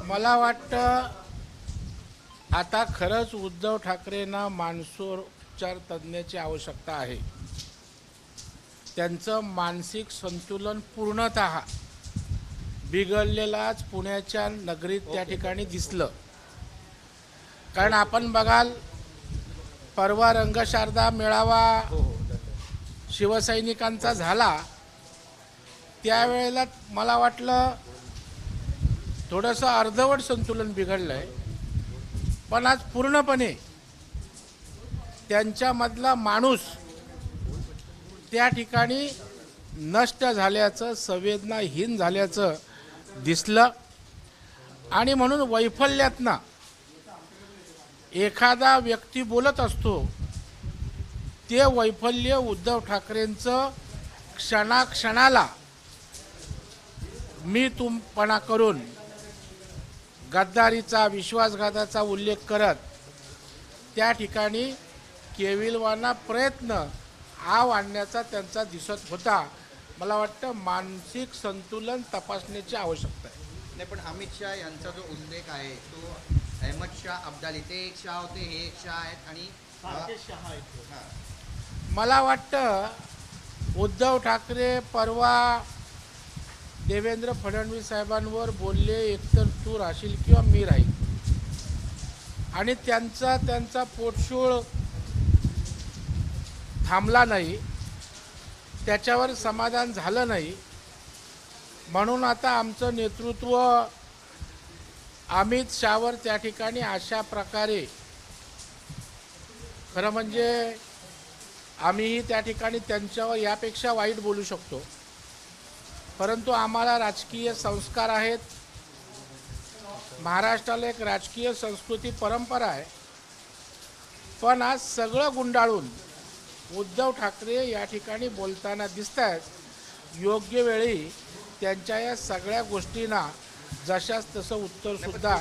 मला वाटतं आता खरंच उद्धव ठाकरेंना मानसोपचार तज्ज्ञाची आवश्यकता आहे. त्यांचं मानसिक संतुलन पूर्णतः बिघडलेलाच पुण्याच्या नगरीत त्या ठिकाणी दिसलं. कारण आपण बघाल, परवा रंगशारदा मेळावा शिवसैनिकांचा झाला, त्यावेळेला मला वाटलं थोडंसं अर्धवट संतुलन बिघडलं आहे. पण आज पूर्णपणे त्यांच्यामधला माणूस त्या ठिकाणी नष्ट झाल्याचं, संवेदनाहीन झाल्याचं दिसलं. आणि म्हणून वैफल्यातनं एखादा व्यक्ती बोलत असतो, ते वैफल्य उद्धव ठाकरेंचं क्षणाक्षणाला मी तुमपणा करून गद्दारीचा, विश्वासघाताचा उल्लेख करत त्या ठिकाणी केविलवाना प्रयत्न आव आणण्याचा त्यांचा दिसत होता. मला वाटतं मानसिक संतुलन तपासण्याची आवश्यकता आहे. नाही, पण अमित शहा यांचा जो उल्लेख आहे तो अहमद शाह अब्दाली, ते एक शाह होते, हे एक शाह आहेत आणि मला वाटतं उद्धव ठाकरे परवा देवेंद्र फडणवीस साहेबांवर बोलले, एकतर तू राहशील किंवा मी राहील. आणि त्यांचा पोटशूळ थांबला नाही, त्याच्यावर समाधान झालं नाही. म्हणून आता आमचं नेतृत्व अमित शहावर त्या ठिकाणी अशा प्रकारे, खरं म्हणजे आम्हीही त्या ठिकाणी त्यांच्यावर यापेक्षा वाईट बोलू शकतो, परंतु आम्हाला राजकीय संस्कार आहेत. महाराष्ट्राला एक राजकीय संस्कृती परंपरा आहे. पण आज सगळं गुंडाळून उद्धव ठाकरे या ठिकाणी बोलताना दिसत आहेत. योग्य वेळी त्यांच्या या सगळ्या गोष्टींना जशाच तसं उत्तर सुद्धा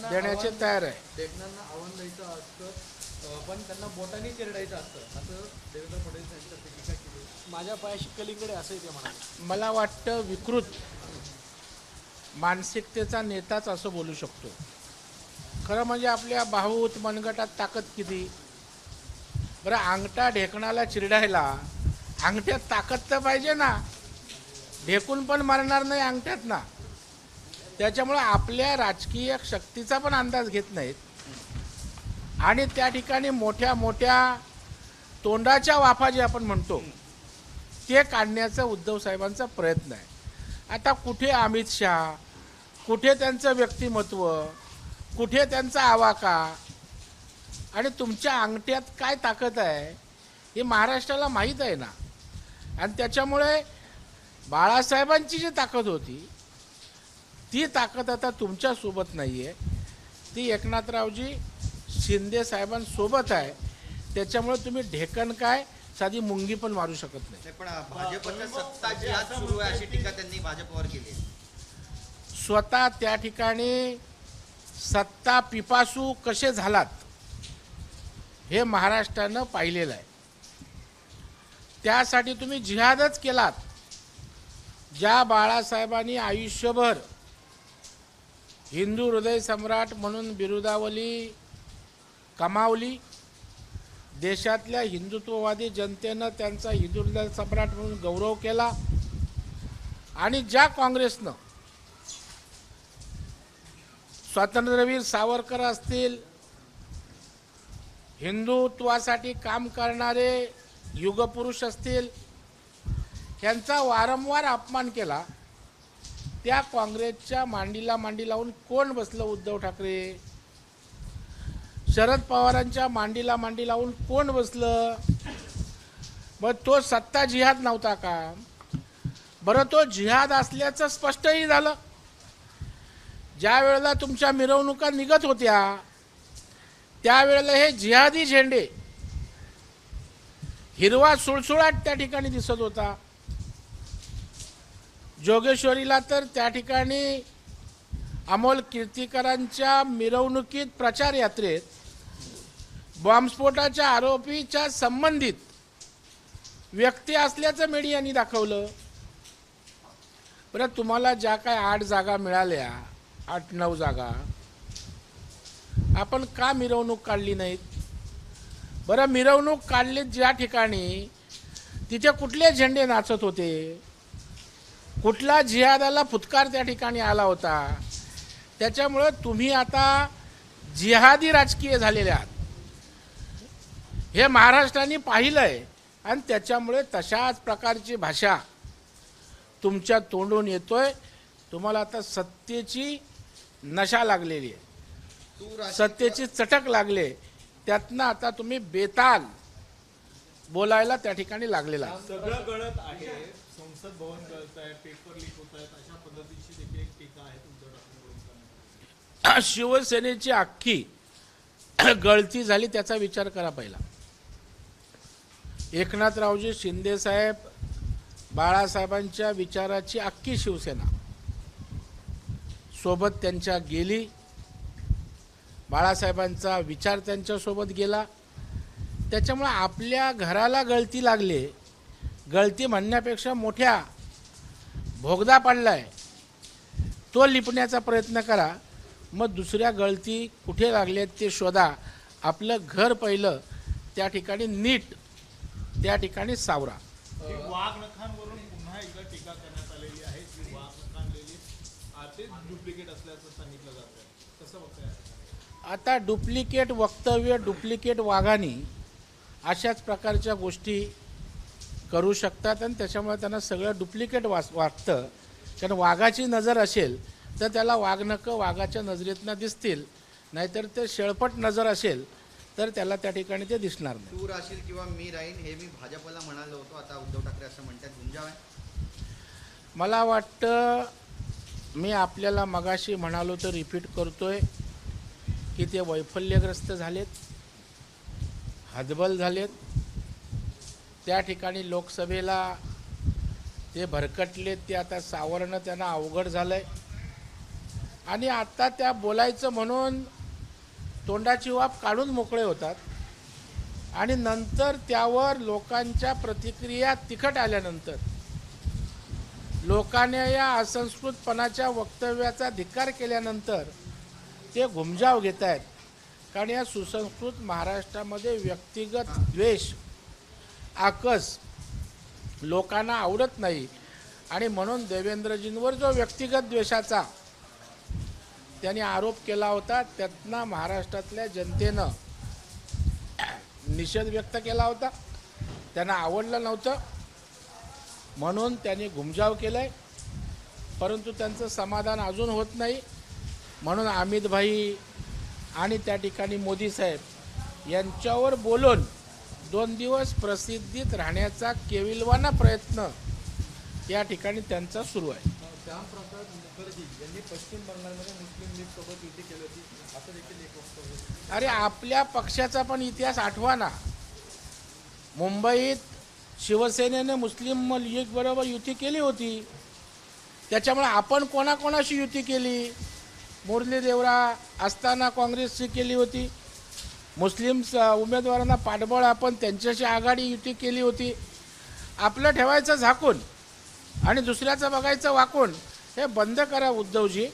देण्याचे तयार आहे. देशनांना आव्हान द्यायचं असतं, पण त्यांना बोटाने चिरडायचं असतं, असं देवेंद्र फडणवीस यांच्या टीका केली. माझ्या पायाशी कलिंगडे असंही ते म्हणाले. मला वाटतं विकृत मानसिकतेचा नेताच असं बोलू शकतो. खरं म्हणजे आपल्या भाऊत मनगटात ताकद किती. बरं, अंगठा ढेकणाला चिरडायला अंगठ्यात ताकद तर पाहिजे ना. ढेकून पण मारणार नाही अंगठ्यात ना. त्याच्यामुळे आपल्या राजकीय शक्तीचा पण अंदाज घेत नाहीत आणि त्या ठिकाणी मोठ्या मोठ्या तोंडाच्या वाफा जे आपण म्हणतो ते काढण्याचा उद्धव साहेबांचा प्रयत्न आहे. आता कुठे अमित शहा, कुठे त्यांचं व्यक्तिमत्व, कुठे त्यांचा आवाका, आणि तुमच्या अंगठ्यात काय ताकद आहे हे महाराष्ट्राला माहीत आहे ना. आणि त्याच्यामुळे बाळासाहेबांची जी ताकद होती ती ताकद आता तुमच्यासोबत नाही आहे, ती एकनाथरावजी शिंदे साहेबांसोबत आहे. त्याच्यामुळे तुम्ही ढेकण काय, साधी मुंगी पण मारू शकत नाही. पण भाजपच्या सत्ता जिहाद सुरू आहे अशी टीका त्यांनी भाजपवर केली. स्वतः त्या ठिकाणी सत्ता पिपासू कसे झालात हे महाराष्ट्रानं पाहिलेलं आहे. त्यासाठी तुम्ही जिहादच केलात. ज्या बाळासाहेबांनी आयुष्यभर हिंदू हृदय सम्राट म्हणून बिरुदावली कमावली, देशातल्या हिंदुत्ववादी जनतेनं त्यांचा हिंदू हृदय सम्राट म्हणून गौरव केला, आणि ज्या काँग्रेसनं स्वातंत्र्यवीर सावरकर असतील, हिंदुत्वासाठी काम करणारे युगपुरुष असतील, यांचा वारंवार अपमान केला, त्या काँग्रेसच्या मांडीला मांडी लावून कोण बसलं? उद्धव ठाकरे. शरद पवारांच्या मांडीला मांडी लावून कोण बसलं? मग तो सत्ता जिहाद नव्हता का? बरं, तो जिहाद असल्याचं स्पष्टही झालं. ज्या वेळेला तुमच्या मिरवणुका निघत होत्या त्यावेळेला हे जिहादी झेंडे, हिरवा सुळसुळाट त्या ठिकाणी दिसत होता. जोगेश्वरीला तर त्या ठिकाणी अमोल कीर्तीकरांच्या मिरवणुकीत, प्रचार यात्रेत बॉम्बस्फोटाच्या आरोपीच्या संबंधित व्यक्ती असल्याचं मीडियाने दाखवलं. बरं, तुम्हाला ज्या काय 8 जागा मिळाल्या 8-9 जागा आपण का मिरवणूक काढली नाहीत? बरं, मिरवणूक काढली ज्या ठिकाणी तिथे कुठले झेंडे नाचत होते? कुठला जिहादाला फुतकार त्या ठिकाणी आला होता? त्याच्यामुळं तुम्ही आता जिहादी राजकीय झालेले आहात हे महाराष्ट्राने पाहिलंय आणि त्याच्यामुळे तशाच प्रकारची भाषा तुमच्या तोंडून येतोय. तुम्हाला आता सत्तेची नशा लागलेली आहे, तूर असेल सत्तेची चटक लागले, त्यातनं आता तुम्ही बेताल बोलायला त्या ठिकाणी लागलेला आहे. सगळं गळत आहे, संसद भवन गळत आहे, पेपर लीक होत आहेत, अशा पद्धतीची देखील एक टीका आहे उद्धव ठाकरेंकडून. शिवसेनेची अख्खी गळती झाली त्याचा विचार करा पहिला. एकनाथरावजी शिंदे साहेब, बाळासाहेबांच्या विचाराची अख्खी शिवसेना सोबत त्यांच्या गेली. बाळासाहेबांचा विचार त्यांच्यासोबत गेला. त्याच्यामुळे आपल्या घराला गळती लागले. गळती म्हणण्यापेक्षा मोठ्या भोगदा पडलाय, तो लिपण्याचा प्रयत्न करा. मग दुसऱ्या गळती कुठे लागल्यात ते शोधा. आपलं घर पहिलं त्या ठिकाणी नीट त्या ठिकाणी सावरा. वाघ नखांवरून पुन्हा एकदा टीका करण्यात आलेली आहे की वाघ नखांलेली तेच डुप्लिकेट असल्याचं सांगितलं जात आहे. कसं बघताय? आता डुप्लिकेट वक्तव्य, डुप्लिकेट वाघानी अशाच प्रकारच्या गोष्टी करू शकतात आणि त्याच्यामुळे त्यांना सगळं डुप्लिकेट वाटतं. कारण वाघाची नजर असेल तर त्याला वाघनखं वाघाच्या नजरेतनं दिसतील, नाहीतर ते शेळपट नजर असेल तर त्याला त्या ठिकाणी ते दिसणार नाही. तूर असेल किंवा मी राहीन हे मी भाजपला म्हणालो होतो, आता उद्धव ठाकरे असं म्हणतात, गुंजाव आहे? मला वाटतं मी आपल्याला मगाशी म्हणालो तर रिपीट करतोय की ते वैफल्यग्रस्त झालेत, हतबल झालेत. त्या ठिकाणी लोकसभेला ते भरकटलेत, ते आता सावरणं त्यांना अवघड झालंय. आणि आता त्या बोलायचं म्हणून तोंडाची वाफ काढून मोकळे होतात आणि नंतर त्यावर लोकांच्या प्रतिक्रिया तिखट आल्यानंतर लोकांनी या असंस्कृतपणाच्या वक्तव्याचा धिक्कार केल्यानंतर ते घुमजाव घेत आहेत. कारण या सुसंस्कृत महाराष्ट्रामध्ये व्यक्तिगत द्वेष, आकस लोकांना आवडत नाही. आणि म्हणून देवेंद्रजींवर जो व्यक्तिगत द्वेषाचा त्यांनी आरोप केला होता त्यातनं महाराष्ट्रातल्या जनतेनं निषेध व्यक्त केला होता. त्यांना आवडलं नव्हतं म्हणून त्यांनी घुमजाव केलाय. परंतु त्यांचं समाधान अजून होत नाही. म्हणून अमित भाई आणि त्या ठिकाणी मोदी साहेब यांच्यावर बोलून 2 दिवस प्रसिद्धीत राहण्याचा केविलवाना प्रयत्न या ठिकाणी त्यांचा सुरू आहे. श्यामप्रसाद मुखर्जी यांनी पश्चिम बंगालमध्ये मुस्लिम लीग सोबत युती केली होती, असं देखील एक वक्तव्य. अरे आपल्या पक्षाचा पण इतिहास आठवा ना. मुंबईत शिवसेनेने मुस्लिम लीग बरोबर युती केली होती. त्याच्यामुळे आपण कोणाकोणाशी युती केली? मुरली देवरा असताना काँग्रेसची केली होती. मुस्लिम उमेदवारांना पाठबळ आपण त्यांच्याशी आघाडी युती केली होती. आपलं ठेवायचं झाकून आणि दुसऱ्याचं बघायचं वाकून. हे बंद करा उद्धवजी.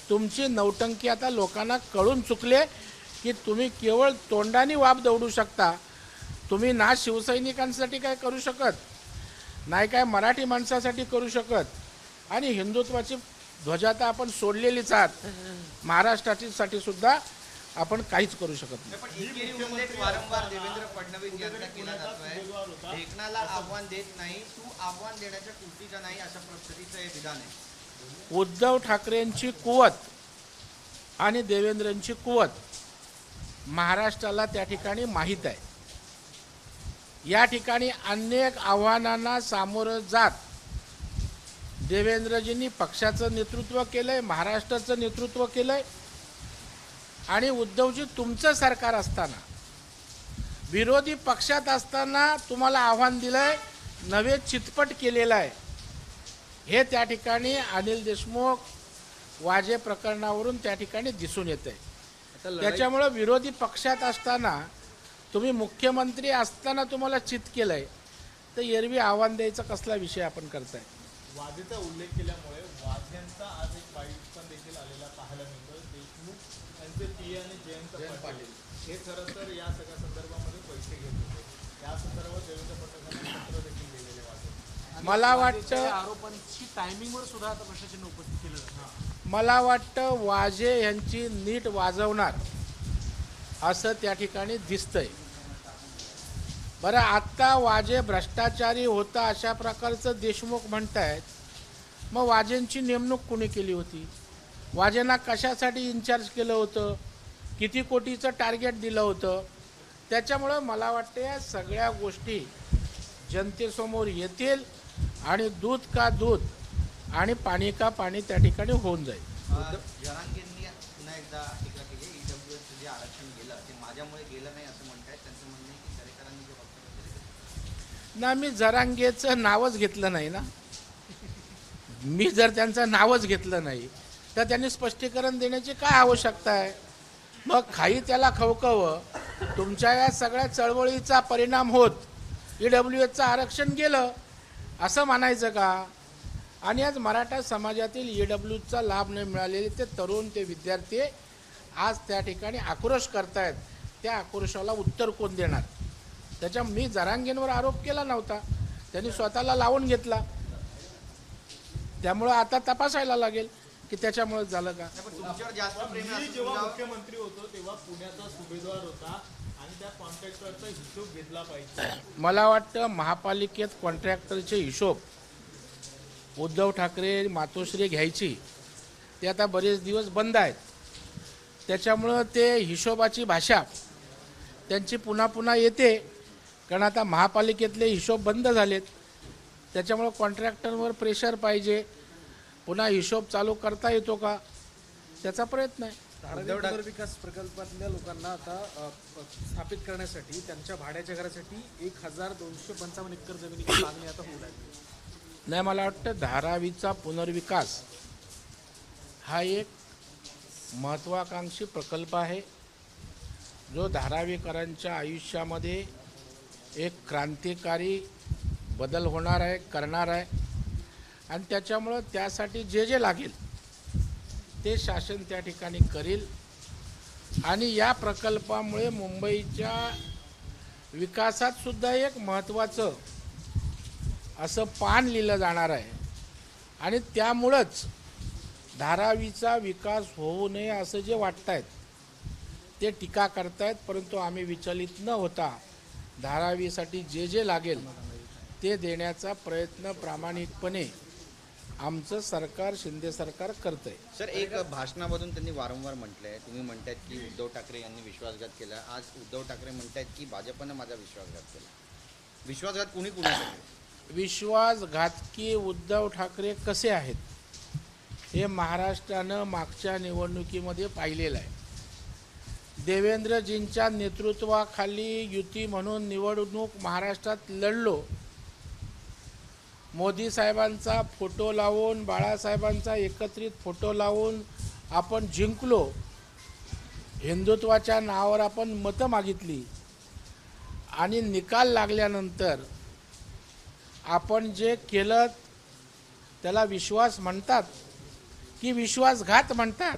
तुमची नौटंकी आता लोकांना कळून चुकले की तुम्ही केवळ तोंडाने वाप दौडू शकता. तुम्ही ना शिवसैनिकांसाठी काय करू शकत नाही, काय मराठी माणसासाठी करू शकत, आणि हिंदुत्वाची ध्वजा तर आपण सोडलेलीच आहात. महाराष्ट्रासाठी सुद्धा आपण काहीच करू शकत नाही. पण एकेरी उल्लेख वारंवार देवेंद्र फडणवीस यांचा केला जातोय. ढेकणाला आव्हान देत नाही, तू आव्हान देण्याच्या कृतीचा नाही, अशा पद्धतीचं हे विधान आहे. उद्धव ठाकरेंची कुवत आणि देवेंद्रांची कुवत महाराष्ट्राला त्या ठिकाणी माहीत आहे. या ठिकाणी अनेक आव्हानांना सामोरं जात देवेंद्रजींनी पक्षाचं नेतृत्व केलंय, महाराष्ट्राचं नेतृत्व केलंय. आणि उद्धवजी तुमचं सरकार असताना, विरोधी पक्षात असताना तुम्हाला आव्हान दिलंय, नवे चितपट केलेलं आहे. हे त्या ठिकाणी अनिल देशमुख वाजे प्रकरणावरून त्या ठिकाणी दिसून येतंय. त्याच्यामुळं विरोधी पक्षात असताना, तुम्ही मुख्यमंत्री असताना तुम्हाला चित केलंय, तर एरवी आव्हान द्यायचा कसला विषय आपण करताय? वाजेचा उल्लेख केल्यामुळे वाज वाझेंचा आज एक बाईट पण देखील आलेला पाहायला मिळतो. देशमुख यांचे पी आणि जयंत पाटील हे खरं तर या सगळ्या संदर्भामध्ये पैसे घेत होते. या संदर्भात देवेंद्र फडणवीसांनी पत्र देखील दिलेले वाझे. मला वाटतं आरोपांची टायमिंगवर सुद्धा आता प्रशासनाने उपस्थित केलं जातं. मला वाटतं वाजे यांची नीट वाजवणार असं त्या ठिकाणी दिसतंय. बरं, आत्ता वाजे भ्रष्टाचारी होता अशा प्रकारचं देशमुख म्हणतायत. मग वाजेंची नेमणूक कोणी केली होती? वाजेंना कशासाठी इन्चार्ज केलं होतं? किती कोटीचं टार्गेट दिलं होतं? त्याच्यामुळं मला वाटतं या सगळ्या गोष्टी जनतेसमोर येतील आणि दूध का दूध आणि पाणी का पाणी त्या ठिकाणी होऊन जाईल. जरांगेंनी पुन्हा एकदा टीका केली. ईडब्ल्यूएसचं जे आरक्षण गेलं ते माझ्यामुळे गेलं नाही असं म्हणतायत. त्यांचं म्हणणं आहे की दरेकरांनी जे वक्तव्य केलं ना, मी जरांगेचं नावच घेतलं नाही ना. मी जर त्यांचं नावच घेतलं नाही तर त्यांनी स्पष्टीकरण देण्याची काय आवश्यकता आहे? मग खाई त्याला खवखवं. तुमच्या या सगळ्या चळवळीचा परिणाम होत ईडब्ल्यूएसचं आरक्षण गेलं असं म्हणायचं का? आणि आज मराठा समाजातील ईडब्ल्यूचा लाभ नाही मिळालेले ते तरुण, ते विद्यार्थी आज त्या ठिकाणी आक्रोश करतायत. त्या आक्रोशाला उत्तर कोण देणार? त्याच्या मी जरांगेंवर आरोप केला नव्हता, त्यांनी स्वतःला लावून घेतला. त्यामुळं आता तपासायला लागेल की त्याच्यामुळे झालं का. पण तुमच्यावर जास्त प्रेम आहे मी असं जेव्हा तुमच्या- मुख्यमंत्री होतो तेव्हा पुण्याचा सुभेदार होता आणि त्या कॉन्ट्रॅक्टरचा हिशोब घेतला पाहिजे. मला वाटतं महापालिकेत कॉन्ट्रॅक्टरचे हिशोब उद्धव ठाकरे मातोश्री घ्यायची ते आता बरेच दिवस बंद आहेत. त्याच्यामुळं ते हिशोबाची भाषा त्यांची पुन्हा पुन्हा येते, कारण आता महापालिकेतले हिशोब बंद झालेत. त्याच्यामुळं कॉन्ट्रॅक्टरवर प्रेशर पाहिजे. पुन्हा हिशोब चालू करता येतो का त्याचा प्रयत्न आहे. धारावी पुनर्विकास प्रकल्पातल्या लोकांना आता स्थापित करण्यासाठी त्यांच्या भाड्याच्या घरासाठी 1255 एकर जमिनीची मागणी आता होऊ लागली. नाही, मला वाटतं धारावीचा पुनर्विकास हा एक महत्त्वाकांक्षी प्रकल्प आहे, जो धारावीकरांच्या आयुष्यामध्ये एक क्रांतिकारी बदल होणार आहे, करणार आहे. आणि त्याच्यामुळं त्यासाठी जे जे लागेल ते शासन त्या ठिकाणी करेल. आणि या प्रकल्पामुळे मुंबईच्या विकासात सुद्धा एक महत्त्वाचं असं पान लिहिलं जाणार आहे. आणि त्यामुळंच धारावीचा विकास होऊ नये असं जे वाटतायत ते टीका करतायत. परंतु आम्ही विचलित न होता धारावीसाठी जे जे लागेल ते देण्याचा प्रयत्न प्रामाणिकपणे आमचं सरकार, शिंदे सरकार करतंय. सर, एक भाषणामधून त्यांनी वारंवार म्हटलंय, तुम्ही म्हणतायत की उद्धव ठाकरे यांनी विश्वासघात केला. आज उद्धव ठाकरे म्हणतायत की भाजपनं माझा विश्वासघात केला. विश्वासघात कुणी केला? विश्वासघातकी उद्धव ठाकरे कसे आहेत हे महाराष्ट्रानं मागच्या निवडणुकीमध्ये पाहिलेलं आहे. देवेंद्रजींच्या नेतृत्वाखाली युती म्हणून निवडणूक महाराष्ट्रात लढलो. मोदी साहेबांचा फोटो लावून, बाळासाहेबांचा एकत्रित फोटो लावून आपण जिंकलो. हिंदुत्वाच्या नावावर आपण मतं मागितली आणि निकाल लागल्यानंतर आपण जे केलं त्याला विश्वास म्हणतात की विश्वासघात म्हणतात,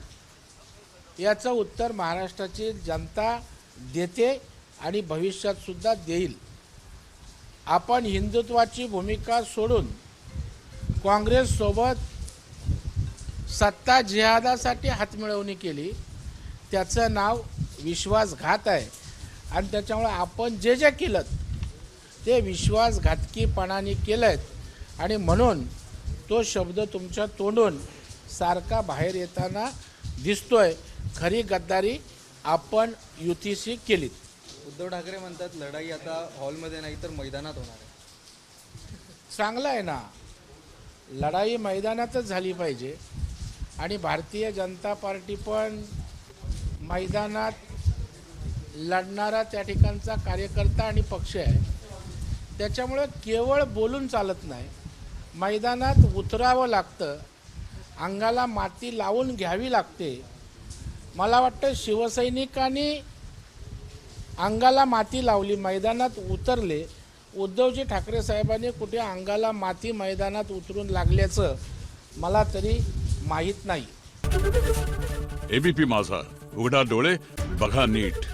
याचं उत्तर महाराष्ट्राची जनता देते आणि भविष्यात सुद्धा देईल. आपण हिंदुत्वाची भूमिका सोडून काँग्रेससोबत सत्ता जिहादासाठी हातमिळवणी केली, त्याचं नाव विश्वासघात आहे. आणि त्याच्यामुळे आपण जे जे केलं ते विश्वासघातकीपणाने केलं आहेत आणि म्हणून तो शब्द तुमच्या तोंडून सारखा बाहेर येताना दिसतोय. खरी गद्दारी आपण युतीशी केलीत. उद्धव ठाकरे म्हणतात लढाई आता हॉलमध्ये नाही तर मैदानात होणार आहे. चांगलं आहे ना, लढाई मैदानातच झाली पाहिजे. आणि भारतीय जनता पार्टी पण मैदानात लढणारा त्या ठिकाणचा कार्यकर्ता आणि पक्ष आहे. त्याच्यामुळं केवळ बोलून चालत नाही, मैदानात उतरावं लागतं, अंगाला माती लावून घ्यावी लागते. मला वाटतं शिवसैनिकांनी अंगाला माती लावली, मैदानात उतरले. उद्धवजी ठाकरे साहेबांनी कुठे अंगाला माती मैदानात उतरून लागल्याचं मला तरी माहीत नाही. एबीपी माझा, उघडा डोळे बघा नीट.